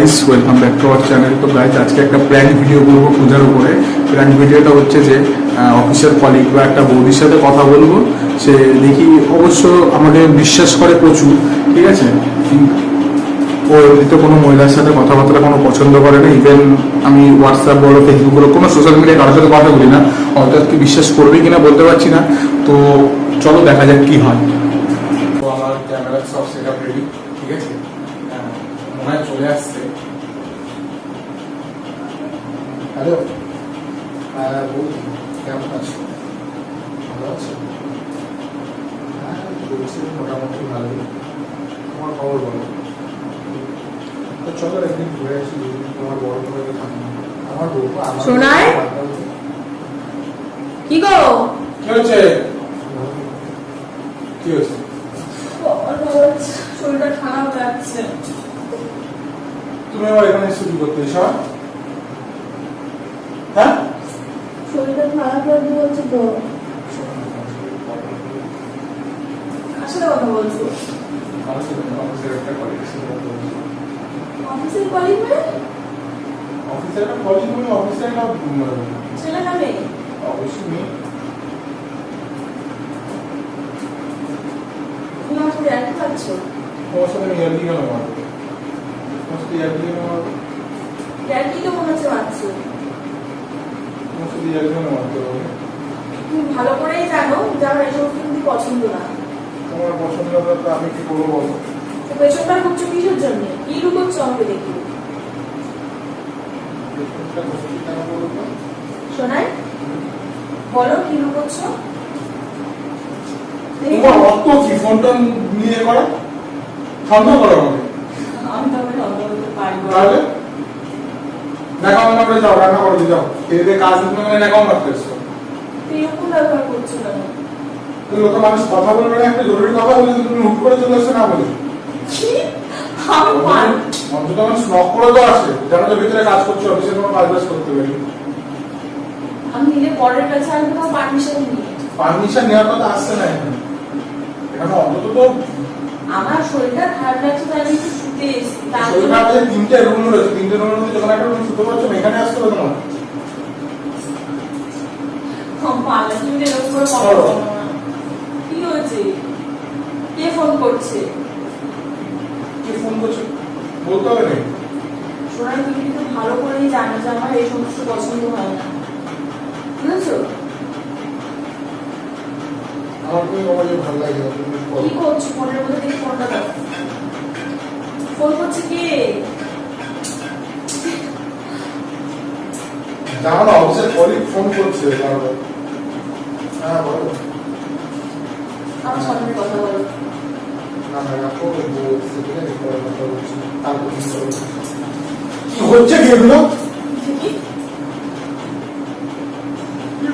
Guys, welcome back to our channel. তো guys, আজকে একটা প্র্যাঙ্ক ভিডিও করবো পূজার উপরে। প্র্যাঙ্ক ভিডিওটা হচ্ছে যে অফিসের কলিগ বা একটা বৌদির সাথে কথা বলবো। সে দেখি অবশ্য আমাকে বিশ্বাস করে প্রচুর, ঠিক আছে। ও এমনিতে কোনো মহিলার সাথে কথাবার্তা কোনো পছন্দ করে না। ইভেন আমি হোয়াটসঅ্যাপ বলো, ফেসবুক বলো, কোনো সোশ্যাল মিডিয়ায় কারোর সাথে কথা বলি না। হয়তো আজকে বিশ্বাস করবে কিনা বলতে পারছি না। তো চলো দেখা যাক কি হয়। তো আমার ক্যামেরা সব সেট আপ রেডি, ঠিক আছে। মনে হয় চলে আসছে। হ্যালো, হ্যাঁ বলছি, কেমন আছো? ভালো আছো? হ্যাঁ চলছে মোটামুটি ভালোই। তোমার খবর বলো। তো চলো একদিন ঘুরে আসি, তোমার বড় করে থাকি। আমার বলবো শোনায় কি গো? কি হচ্ছে? কি হচ্ছে? শরীরটা খারাপ লাগছে। তুমি আবার এখানে ছুটি করতে এসো? হ্যাঁ, শরীরটা খারাপ লাগছে বলছে তো। কার সাথে কথা বলছো? অফিসের একটা কলিগ। অফিসের কলিগ মানে? অফিসের একটা কলিগ মানে অফিসের একটা ছেলে না মেয়ে? অবশ্যই মেয়ে। তুমি আমার সাথে একই খাচ্ছ? তোমার সাথে ইয়ার্কি কেন মারবো? তোমার সাথে ইয়ার্কি কেন মারবো? একই তো মনে হচ্ছে মারছো। তোমার সাথে ইয়ার্কি কেন মারতে হবে? তুমি ভালো করেই জানো যে আমার এসব কিন্তু পছন্দ না। তোমার পছন্দ হলে তো আমি কি করবো বলো? তো পেছনটা করছো কিসের জন্য? কি লুকোচ্ছো আমাকে দেখি? কেন বলো তো? শোনাই বলো কি লুকোচ্ছো? তোমার অত কি ফোনটা নিয়ে করো? ঠান্ডা করো আমাকে। আমি তবে কথা বলতে পারবো। তাহলে দেখাও আমরা যাও, রান্না করে যাও। এদের কাজ তুমি দেখাও মারতে এসছো। এরকম ব্যবহার করছো না। লোক মানুষ কথা বলবে না, একটা জরুরি কথা বলে তুমি হুট করে চলে আসছো না বলে। কি? আমি পারি। অন্তত মানুষ নক করে তো আসে, যেন তো ভিতরে কাজ করছো, অফিসে কোনো কাজ বাজ করতে পারি। আমি নিজে পরের কাছে আমি তোমার পারমিশন নিই। পারমিশন নেওয়ার কথা আসছে না এখানে। এখানে অন্তত তো আমার শরীরটা খারাপ লাগছে তাই আমি একটু শুতে এসেছি। শরীর খারাপ হলে 3টে রুম রয়েছে, 3টে রুমের মধ্যে যখন একটা রুম শুতে পারছো না, এখানে আসতে হবে তোমার। পারলে তুমি এরকম করে কথা বলো না। কি হয়েছে? কে ফোন করছে? কি ফোন করছো বলতে হবে না? শোনাই তুমি কিন্তু ভালো করেই জানো যে আমার এই সমস্ত পছন্দ হয় না, বুঝেছো? আমার তুমি আমাকে ভালো লাগে না, তুমি বলো। কি করছো? ফোনের মধ্যে দেখি ফোনটা দাও। ফোন করছে কে? জানো না, অফিসের কলিগ ফোন করছে বারবার। হ্যাঁ বলো। আমার সামনে কথা বলো। না না রাখো, বলছি ঠিক আছে, পরে কথা বলছি। তারপর কি হচ্ছে কি এগুলো? কি?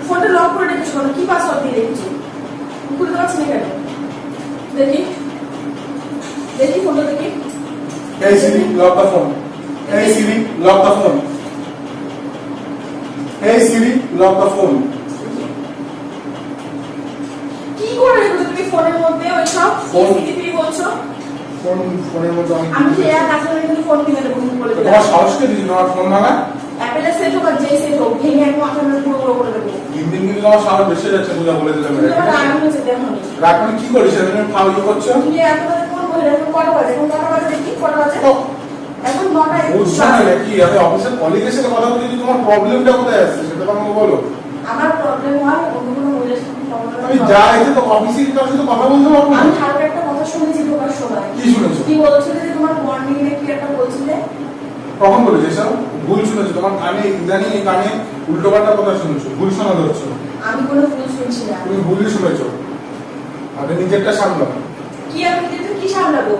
ফোনটা লক করে রেখেছো কেন? কি পাসওয়ার্ড দিয়ে রেখেছো? খুলে দেওয়াচ্ছি না কেন? দেখি দেখি ফোনটা দেখি। Hey Siri, lock the phone. Hey Siri, lock the phone. Hey Siri, lock the phone. কি করে রেখেছো তুমি ফোনের মধ্যে ওই সব ফোন? সিসিটিভি বলছো? ফোনের মধ্যে আমি যে এক কাছে কিন্তু ফোন কিনে দেবো তুমি বলে দিলাম। তোমার সাহসকে দিয়েছি তোমার ফোন ভাঙা? অ্যাপেলের সেট হোক আর যে সেট হোক ভেঙে এক মাথার মধ্যে পুরো পুরো করে দেবো। দিন দিন কিন্তু তোমার সাহস বেশি যাচ্ছে, বুঝা বলে দিলাম। তুমি আমার রাগ হয়েছে দেখো নি। রাগ মানে কি করিস? তুমি খাওয়া কি করছো? তুমি এত রাতে ফোন করলে এখন কটা বাজে? এখন কটা বাজে দেখি কটা বাজে? এখন 9টা বুঝছো না নাকি? আমি অফিসের কলিগের সাথে কথা বলছি, তোমার প্রবলেমটা কোথায় আসছে সেটা আমাকে বলো। আমার প্রবলেম হয় অন্য কোনো মহিলার সাথে কথা বলতে। আমি যা এসে তো অফিসের কাছে তো কথা বলতে পারবো না। আমি হালকা একটা কথা শুনেছি ঢোকার সময়। কি শুনেছো? কি বলছিলে যে তোমার মর্নিং এ কি একটা বলছিলে? কখন বলেছি এসব? ভুল শুনেছো, তোমার কানে ইদানিং এই কানে উল্টো পাল্টা কথা শুনেছো, ভুল শোনা ধরছো। আমি কোনো ভুল শুনছি না। তুমি ভুলই শুনেছো। আপনি নিজেরটা সামলাও। কি আমি নিজেকে কি সামলাবো?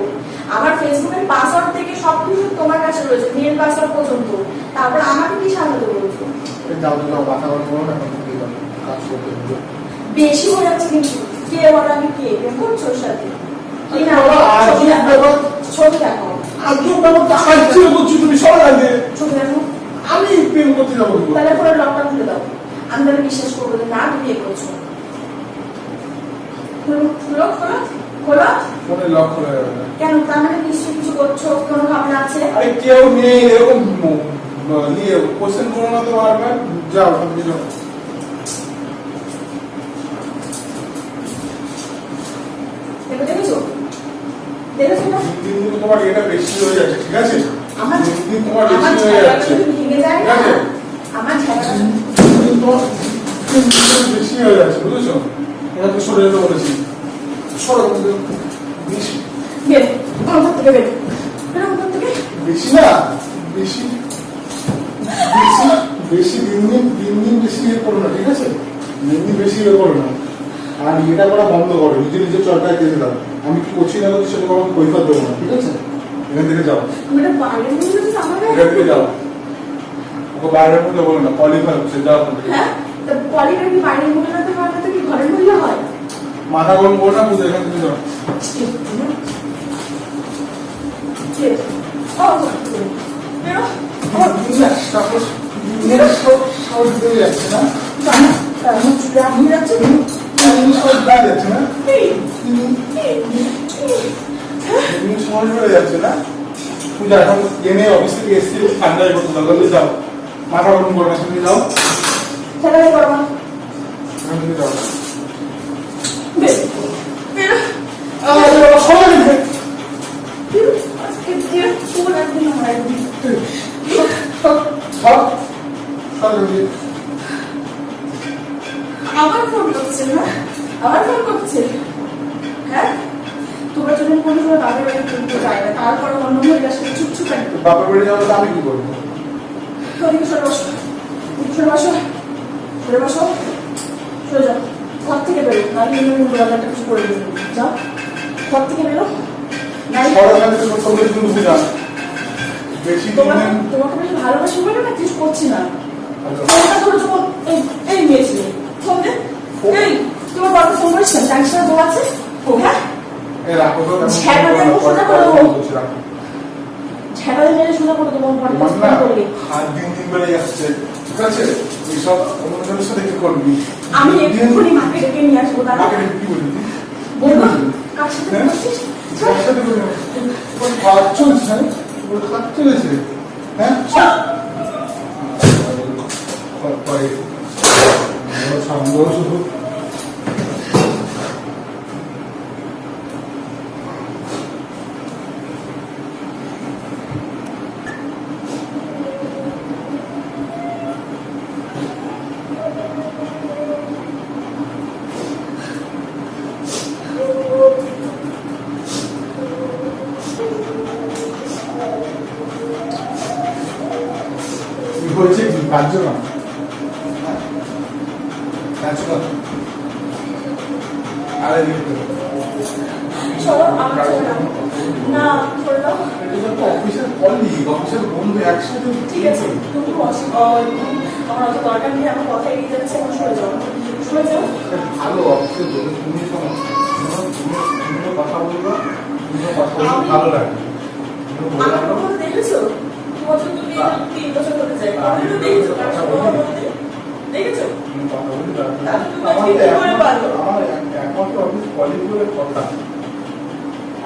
আমার ফেসবুকের পাসওয়ার্ড থেকে সবকিছু তোমার কাছে রয়েছে, মেল পাসওয়ার্ড পর্যন্ত। তারপর আমাকে কি সামলাতে বলছো? যাও যাও, মাথা গরম করো না, কাজ করতে হবে। বেশি হয়ে যাচ্ছে কিন্তু। কে বলো আমি কে? প্রেম করছো ওর সাথে? কি না? ছবি দেখো। ছবি দেখো। আজব ব্যাপারটা আজকে বলছি, তুমি সর আগে। ছবি দেখো। আমি প্রেম করতে যাবো কি করে? তাহলে ফোনের লকটা খুলে দাও। আমি তাহলে বিশ্বাস করবো যে না তুমি বিয়ে করছো। খোলো খোলো খোলো খোলো। ফোনে লক করা যাবে না। কেন? তার মানে নিশ্চয়ই কিছু করছো, কোনো ভাবনা আছে? আরে কেউ নেই এরকম নিয়ে কোশ্চেন করো না তো বারবার। যাও তুমি যাও। দেখো, দেখেছো? দেখেছো না? দিন দিন তোমার এটা বেশি হয়ে যাচ্ছে, ঠিক আছে? আমার দিন দিন তোমার আমার বেশি হয়ে ঝাড়াটা যাচ্ছে, যদি ভেঙে যায় ঠিক না, আছে? আমার ঝাড়াটা দিন দিন তোমার বেশি হয়ে যাচ্ছে, বুঝেছো? এটা তো সরে যেতে বলেছি। সরো বেশি বের, আমার থেকে বের, বের আমার থেকে। বেশি না, বেশি বেশি বেশি দিন দিন বেশি ইয়ে করো না, ঠিক আছে? দিন দিন বেশি ইয়ে করো না। আর এটা করা বন্ধ করো, নিজে নিজে চরকায় কেটে দাও। আমি কি করছি না করছি সেটা কখনো কৈফত দেবো না, ঠিক আছে? এখান থেকে যাও, আমি এটা বাইরে নিয়ে যাচ্ছি আমার এখান থেকে যাও। ওকে বাইরের মধ্যে বলো না, কোয়ালিফাই হচ্ছে, যাও ওখান থেকে। হ্যাঁ, তা পলিটা কি বাইরের মূল্য না তো বাইরে তো কি ঘরের মূল্য হয়? মাথা গরম করো না, বুঝে এখান থেকে যাও। বেরো, সাহস বেড়ে যাচ্ছে না, আমার চুলে আগুন যাচ্ছে। সাহস বেড়ে যাচ্ছে না, এই, সাহস বেড়ে যাচ্ছে না। পূজা এখন এনে অফিস থেকে এসছি, ঠান্ডায় করতে দরকার, যাও। মাথা গরম করো না, তুমি যাও, সেটাই করবো। এখান থেকে যাও। বের, বেরো। সবাই মিলে। আজকে দিয়ে চুল একদিন আমার একদিন। সব সব মিলে। আবার ফোন করছে না? আবার ফোন করছে? হ্যাঁ, তোমার জন্য কোনো সময় বাপের বাড়ি কিনতে যায় না, তারপর অন্য মহিলার সাথে চুপচুপ একদম। বাপের বাড়ি যাবো তো আমি কি করবো? ওদিকে সরে বসো, সরে বসো, সরে বসো, সরে যাও। ঘর থেকে বেরো, নাহলে একটা কিছু করে দেবো। যাও, ঘর থেকে বেরো। নাই সরকারি তো সবগুলো কিন্তু বুঝা বেশি তোমাকে দিন তোমাকে বেশি ভালোবাসি বলে না কিছু করছি না। ফোনটা ধরেছো কোন? এই মেয়ে ছিল। ফোন দে। এই, তোমার বাবা ফোন করিস না? জানিস না বউ আছে? হ্যাঁ, এই রাখো তো, ঝ্যাড়া দিয়ে মুখ সোজা করে দেবো। ঝেড়া মেরে সোজা করে দেবো। তোমার না হাত দিন দিন বেড়ে যাচ্ছে, ঠিক আছে? এইসব অন্যজনের সাথে কি করবি? আমি এক্ষুনি মাকে ডেকে নিয়ে আসবো। দাদা মাকে ডেকে কি বলবি? বলবো কার সাথে হ্যাঁ? করছিস? কার সাথে বলবি? ওর হাত চলছে, হ্যাঁ? ওর হাত চলেছে, হ্যাঁ? পরে সামনে শুধু হয়েছে কি কার্য না, আরে চলো আমার চলে যাও। না চলে যাও। অফিসের কলিগ, অফিসের বন্ধু একসাথে, ঠিক আছে, তুমি বসো। আমার অত দরকার নেই, আমার কথা এড়িয়ে যাচ্ছে। এখন সরে যাও, সরে যাও। ভালো অফিসের বন্ধু, তুমি শোনো, তুমিও কথা বলবো, তুমিও কথা বলবো, ভালো লাগে। তুমিও বলে আমার রাখো। কথা দেখেছো? 2 বছর তুমি 3 বছর হতে যায়। কখনো দেখেছো কার সাথে কথা বলতে? দেখেছো? তুমি কথা বলি, তাহলে তুমি আমার আজকে কি করে পারলো? আমার একমাত্র অফিস কলিগ বলে কথা।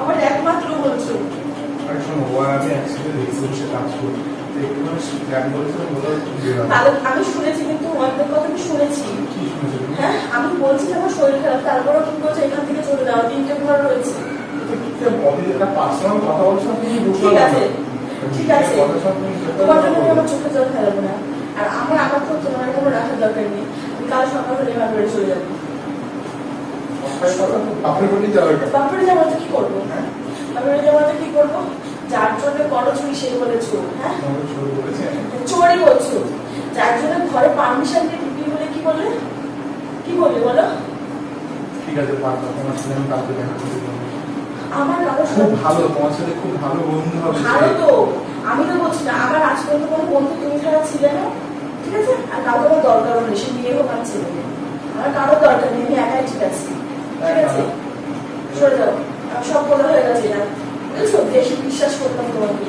আমার একমাত্র বলছো। আরে শোনো, ও আর আমি একসাথে দেখছি বসে কাজ করি, তো একটুখানি প্ল্যান করেছিলাম, বলো তাহলে আমি শুনেছি, কিন্তু অনেক কথা আমি শুনেছি। কি শুনেছো? হ্যাঁ, আমি বলছি যে আমার শরীর খারাপ, তারপরেও তুমি বলছো এখান থেকে চলে যাও। 3টে ঘর রয়েছে। অফিসে পার্সোনাল কথা বলছো, তুমি ঠিক আছে, ঠিক আছে। তোমার জন্য আমি আমার চোখে জল ফেলাবো না। আর আমার আপাতত তোমার কোনো রাখার দরকার নেই। আমি কাল সকাল হলে এবার বেড়ে চলে যাবো। বাপের বাড়ি যাওয়ার কথা। বাপরে যাবো তো কি করবো? হ্যাঁ? বাপরে যাবো তো কি করবো? যার জন্য করো চুরি সে বলেছো। হ্যাঁ, তোমাকে শুরু করেছে। চোরই বলছো। যার জন্য ঘরে পারমিশন দিয়ে ঢুকলি বলে কি বললে? কি বললে বলো? ঠিক আছে, পারবো, তোমার সাথে আমি কালকে দেখা করতে পারবো। আমার কারোর খুব সাথে ভালো, তোমার সাথে খুব ভালো বন্ধু হবে। ভালো তো, আমি তো বলছি না। আমার আজ পর্যন্ত কোনো বন্ধু তুমি ছাড়া ছিলে না, ঠিক আছে? আর কাউকে আমার দরকারও নেই, সে বিয়ে হোক আর ছেলে হোক। আমার কারোর দরকার নেই, আমি একাই ঠিক আছি, ঠিক আছে? সরে যাও, আমি সব বলা হয়ে গেছে না, বুঝেছো? বেশি বিশ্বাস করতাম তোমাকে।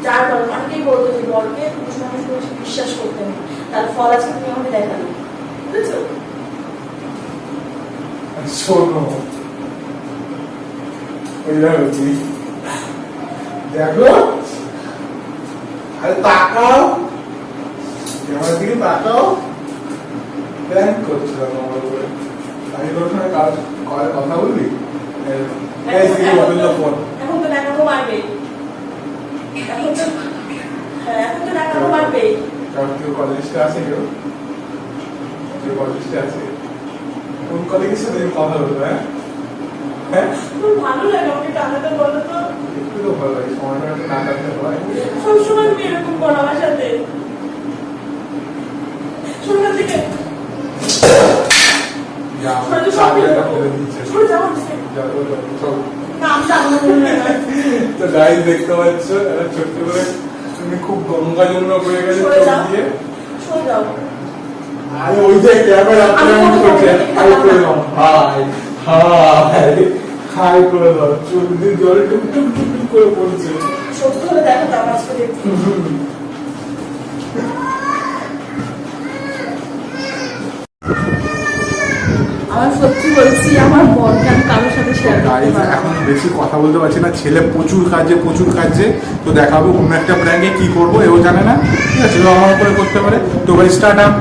যার বল অনেকেই বলতো যে বলকে পুরুষ মানুষ বেশি বিশ্বাস করতে নেই, তার ফল আজকে তুমি আমাকে দেখালে, বুঝেছো? শোনো, ওই দেখো দেখো, আরে তাকাও, আমার দিকে তাকাও, প্র্যাঙ্ক করছিলাম আমার উপরে। আমি তোর সঙ্গে কলে কথা বলবি? এখন তো নাকামো মারবে, এখন তো নাকামো মারবে। কারণ কেউ কলেজটা আছে, কেউ কলেজটা আছে, কোন কলেজের সাথে কথা বলবো? হ্যাঁ, খুব ভালো লাগে আমাকে টাকাটা, বলো তো। একটু তো ভালো লাগে, সময়টা একটু না কাটতে হয়। সবসময় তুমি এরকম করো আমার সাথে। শোনা থেকে তো গাইস দেখতে পাচ্ছ একটা ছোট্ট করে তুমি খুব গঙ্গা যমুনা বয়ে গেছে চোখ দিয়ে। আরে ওই যে ক্যামেরা করছে, হাই করে দাও, হাই হাই হাই করে দাও, চোখ দিয়ে জল টুক টুক টুক টুক করে পড়ছে। সত্যি হলে দেখো তো আমার সাথে দেখতে। আমার সত্যি বলছি, আমার মনকে আমি কারোর সাথে শেয়ার করতে গাইস পারবো এখন না। বেশি কথা বলতে পারছি না, ছেলে প্রচুর কাজে, তো দেখা হবে অন্য একটা প্র্যাঙ্কে কি করবো এও জানে না, ঠিক আছে, ও আমার উপরে করতে পারে। তো ভাই স্টার্ট আপ।